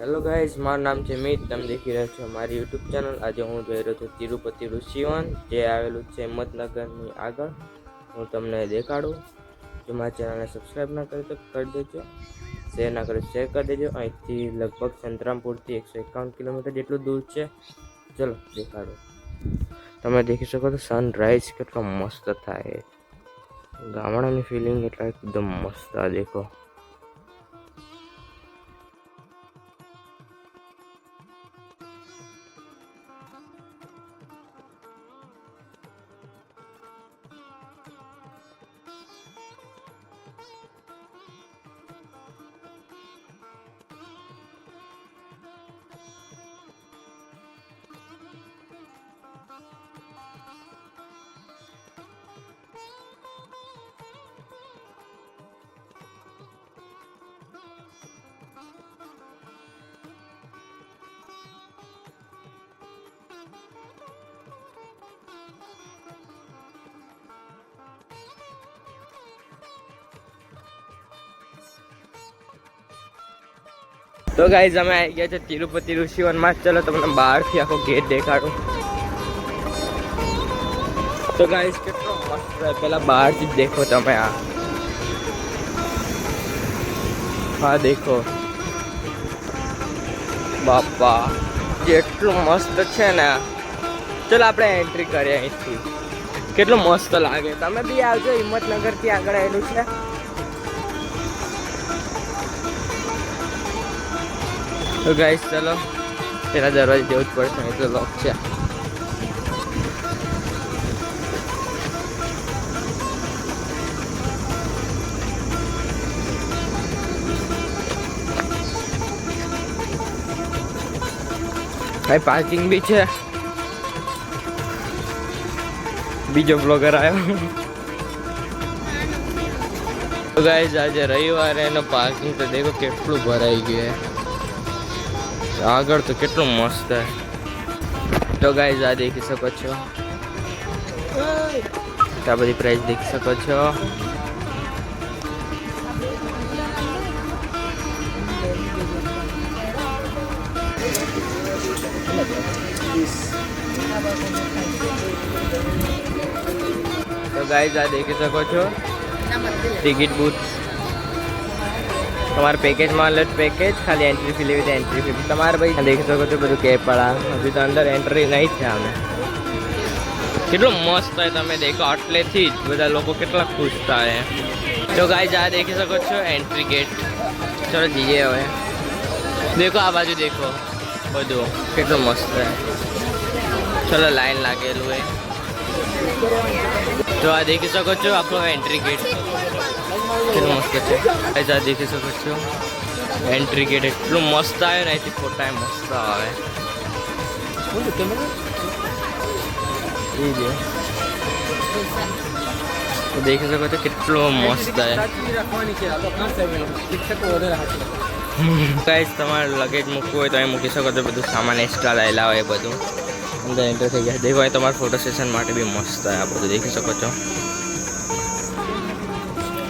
Hello guys, મારું નામ છે મિત. તમે દેખી રહ્યા છો મારી યુટ્યુબ ચેનલ. આજે હું જઈ રહ્યો છું તિરુપતિ ઋષિવન, જે આવેલું છે હિંમતનગરની આગળ. હું તમને દેખાડું. જો મારી ચેનલને સબસ્ક્રાઈબ ના કરી તો કરી દેજો, શેર ના કરી શેર કરી દેજો. અહીંથી લગભગ સંતરામપુરથી 151 કિલોમીટર જેટલું દૂર છે. ચલો દેખાડું. તમે દેખી શકો તો સનરાઈઝ કેટલો મસ્ત થાય. ગામડાની ફિલિંગ એટલે એકદમ મસ્ત. આ દેખો. તો ગાઈઝ, અમે આવી ગયા છે તિરુપતિ ઋષિવનમાં. ચલો તમને બહારથી આખો ગેટ દેખાડું. તો ગાઈઝ કેટલો મસ્ત છે. પેલા બહારથી જ દેખો તમે. હા દેખો બાપા, જેટલું મસ્ત છે ને. ચલો આપણે એન્ટ્રી કરીએ અહીંથી. કેટલું મસ્ત લાગે. તમે બી આવજો, હિંમતનગરથી આગળ આવેલું છે. તો ગાઈસ ચલો, તેના દરવાજે જવું જ પડશે, નહીં તો લોક છે. ભાઈ પાર્કિંગ બી છે. બીજો બ્લોગર આવ્યો. તો ગાઈસ આજે રવિવારે એનો પાર્કિંગ તો દેખો કેટલું ભરાઈ ગયું. આગળ તો કેટલું મસ્ત છે. તો ગાઈઝ આ દેખી શકો છો. આ બધી પ્રાઇસ દેખી શકો છો. તો ગાઈઝ આ દેખી શકો છો ટિકિટ બૂથ. તમારે પેકેજમાં લે પેકેજ, ખાલી એન્ટ્રી ફી લેવી તો એન્ટ્રી ફી. તમારે ભાઈ દેખી શકો છો બધું કેબ પડા. હજુ તો અંદર એન્ટ્રી નહીં છે. અમે કેટલું મસ્ત હોય તમે દેખો. આટલેથી જ બધા લોકો કેટલા ખુશ થાય. તો ગાઈઝ આ દેખી શકો છો એન્ટ્રી ગેટ. ચલો જઈએ હવે. દેખો આ બાજુ દેખો બધું કેટલું મસ્ત છે. ચલો લાઈન લાગેલું હોય. તો આ દેખી શકો છો આપણો એન્ટ્રી ગેટ કેટલું મસ્ત છે. આ દેખી શકો છો એન્ટ્રી ગેટ એટલું મસ્ત આવે ને. અહીંથી ફોટા મસ્ત આવે. દેખી શકો છો કેટલું મસ્ત આવે. ગાઈસ તમારે લગેજ મૂકવું હોય તો અહીં મૂકી શકો છો. બધું સામાન એક્સ્ટ્રા લાયેલા હોય બધું અંદર એન્ટર થઈ ગયા. દેખો અહીં તમારે ફોટો સેશન માટે બી મસ્ત આવે. આ બધું દેખી શકો છો.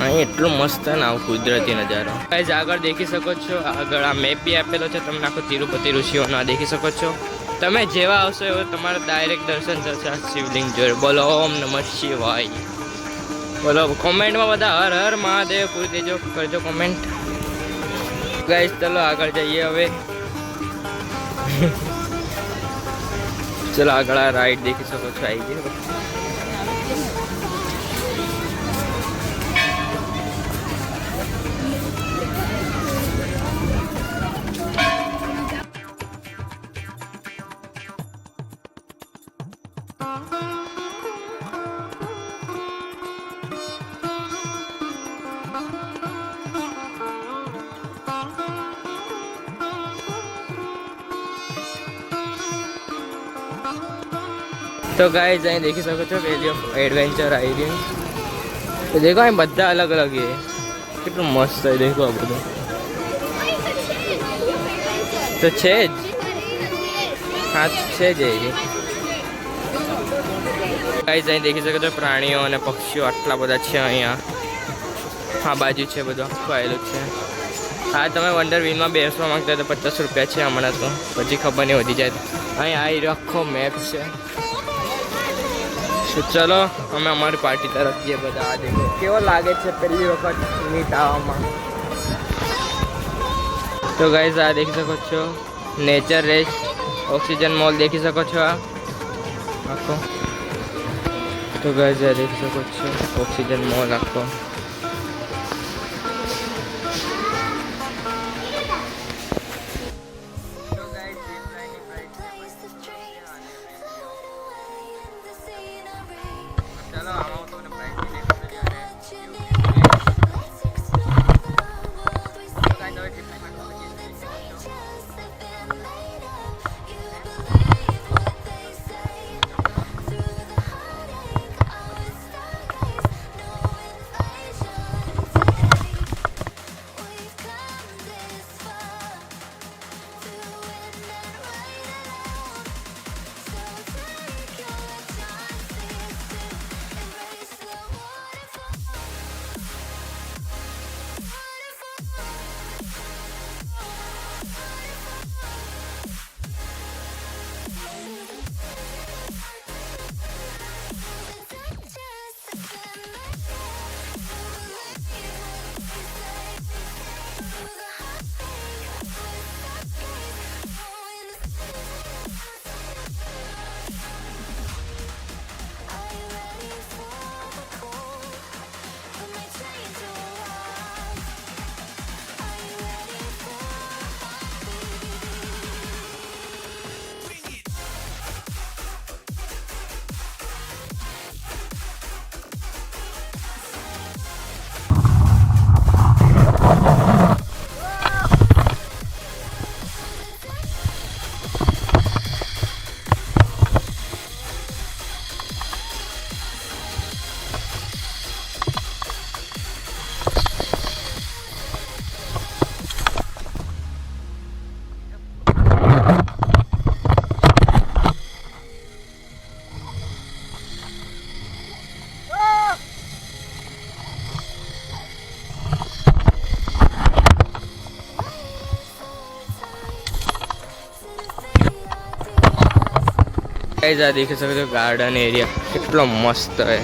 અહીં એટલું મસ્ત ને આવું કુદરતી નજારો. ગાઈઝ આગળ દેખી શકો છો. આગળ આ મેપ બી આપેલો છે તમને. આખો તિરુપતિ ઋષિવન આ દેખી શકો છો. તમે જેવા આવશો એવો તમારે ડાયરેક્ટ દર્શન થશે આ શિવલિંગ જોડે. બોલો ઓમ નમઃ શિવાય. બોલો કોમેન્ટમાં બધા હર હર મહાદેવ પૂરી દેજો, કરજો કોમેન્ટ. ગાઈઝ ચલો આગળ જઈએ હવે. ચલો આગળ આ રાઈડ દેખી શકો છો. આવી ગયો. तो गाइस અહીં દેખી શકો છો વેલી ઓફ એડવેન્ચર આવી ગઈ. તો દેખો અહીં બધા અલગ અલગ છે. કેટલું મસ્ત છે. દેખો આ બધું તો છે જ. હા છે જ. ગાઈસ અહીં દેખી શકો છો પ્રાણીઓ અને પક્ષીઓ આટલા બધા છે અહીંયા. આ બાજુ છે બધું આખું આવેલું છે. હા તમે વંડર વ્હીલમાં બેસવા માંગતા તો 50 રૂપિયા છે હમણાં તો, પછી ખબર નહીં વધી જાય. અહીં આવી આખો મેપ છે. ચલો અમે અમારી પાર્ટી તરફ જઈએ બધા. આ દેખો કેવો લાગે છે પહેલી વખત મીટ આવવામાં. તો ગાઈઝ આ દેખી શકો છો નેચર રેસ ઓક્સિજન મોલ દેખી શકો છો આ આખો. તો ગાઈઝ આ દેખી શકો છો ઓક્સિજન મોલ આખો. गाइस आ देख सकते हो गार्डन एरिया કેટલો મસ્ત છે.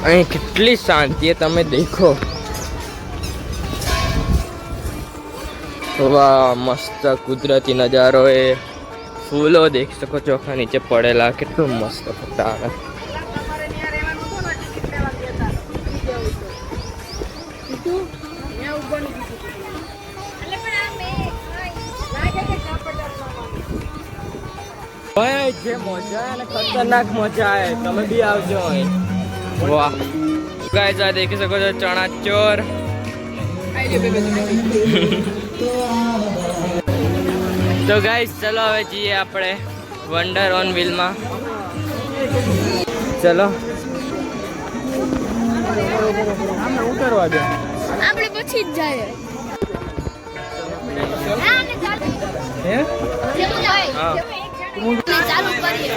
અહીં કેટલી શાંતિ છે તમે દેખો. વાહ મસ્ત કુદરતી નજારો એ. ફૂલો દેખી શકો છો આખા નીચે પડેલા. કેટલું મસ્ત ફોટા આવે. જે મજા અને ખતરનાક મજા આવે. તમે બી આવજો અહીં. વાહ ગાઈસ આ દેખી શકો છો ચણાચોર. તો ગાઈસ ચલો હવે જઈએ આપણે વંડર ઓન વ્હીલમાં. ચલો ઉતરવા દે આપણે પછી જ જાય. હા ચાલુ કરીએ.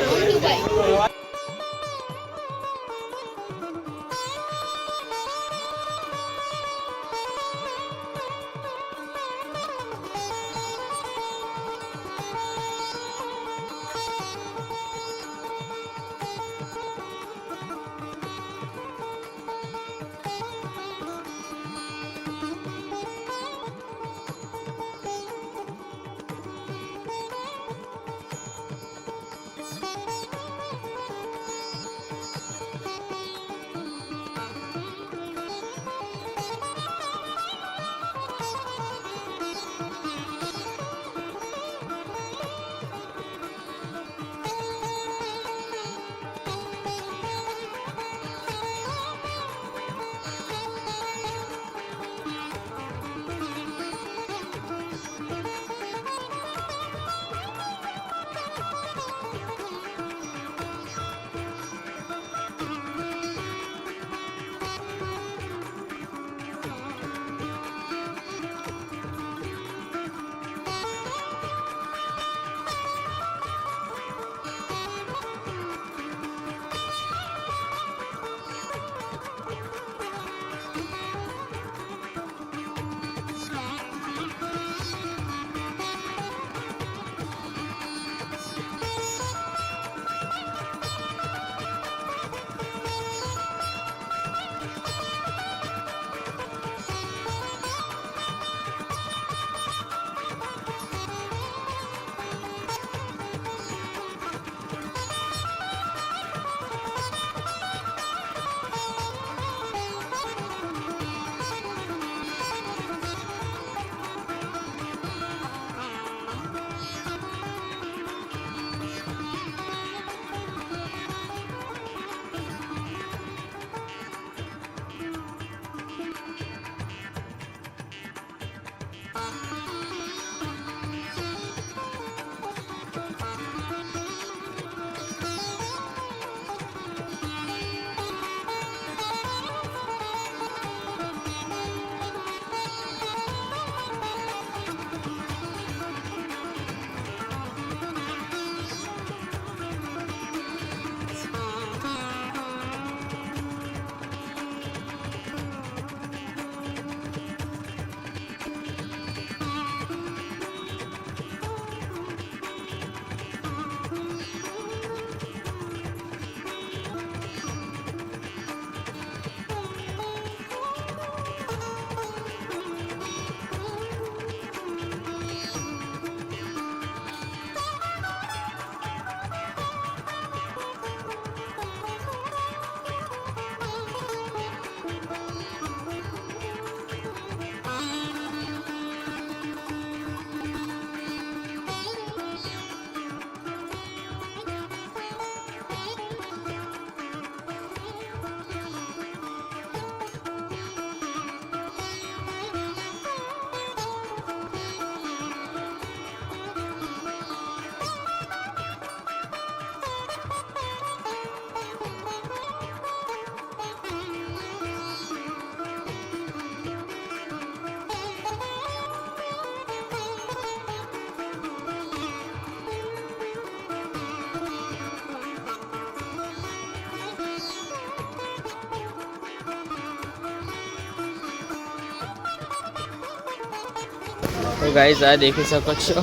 તો ગાઈઝ આ દેખી શકો છો,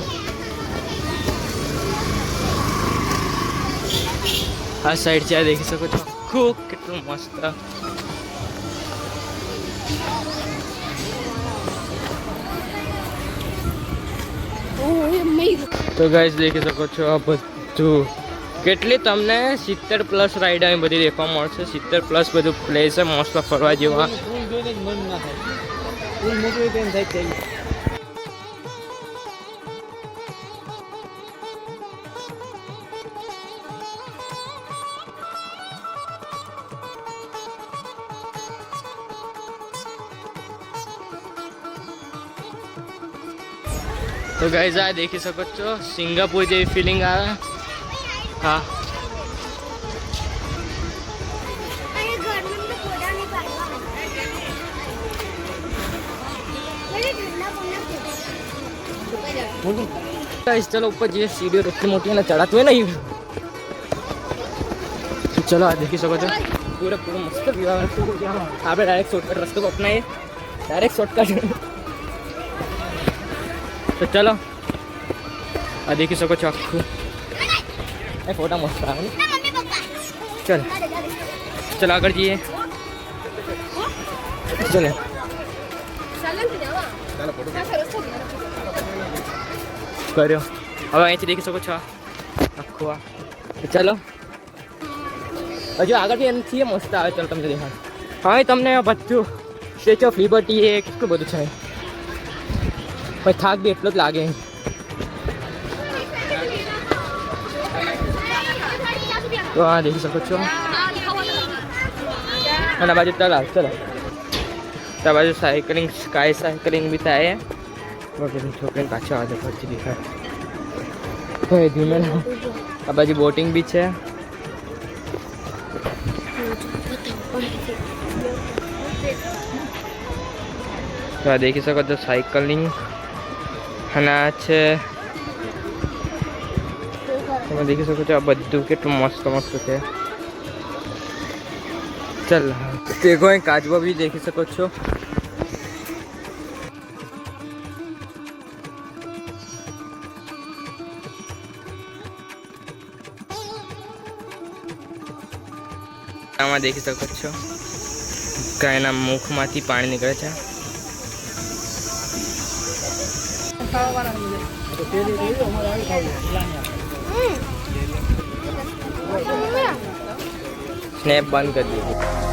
આ સાઈડ છે, આ દેખી શકો છો. આખું કેટલું મસ્ત. તો ગાઈઝ દેખી શકો છો આ બધું. કેટલી તમને 70+ રાઈડ અહીં બધી દેખવા મળશે. 70+ બધું પ્લેસ છે મસ્ત ફરવા જેવા. તો ગાઈઝ આ દેખી શકો છો, સિંગાપુર જેવી ફિલિંગ આવે. હા गाइस चलो ऊपर जैसे सीढ़ी इतनी मोटी है ना, चढ़ाते हुए नहीं. चलो आ देखी सको पूरा पूरा मस्त व्यू है. आप डायरेक्ट शॉर्टकट रास्ते को अपनाइए, डायरेक्ट शॉर्टकट. तो चलो आ देखी सको आखू फोटा मस्त आ. चलो चलो आगे जाइए. चलो કર્યો. હવે અહીંથી દેખી શકો છો આખું આ. ચાલો હજુ આગળથી એનાથી મસ્ત આવે. ચાલો તમને દેખાડ. હવે તમને બધું સ્ટેચ્યુ ઓફ લિબર્ટી એ કેટલું બધું છે. પછી થાક બી એટલો જ લાગે. તો આ દેખી શકો છો. અને બાજુ તલાવ. ચલો ત્યાં બાજુ સાયકલિંગ, સ્કાય સાયકલિંગ બી થાય. છોકરીને પાછળ આવે પછી દેખાય. કોઈ ધીમે આ બાજુ બોટિંગ બી છે. તો આ દેખી શકો છો સાયકલિંગ. અને આ છે તમે દેખી શકો છો આ બધું કેટલું મસ્ત મસ્ત છે. ચાલ તે કોઈ કાચબો બી દેખી શકો છો. આમાં દેખી શકો છો ગાયના મુખમાંથી પાણી નીકળે છે. સ્નેપ બંધ કરી દીધું.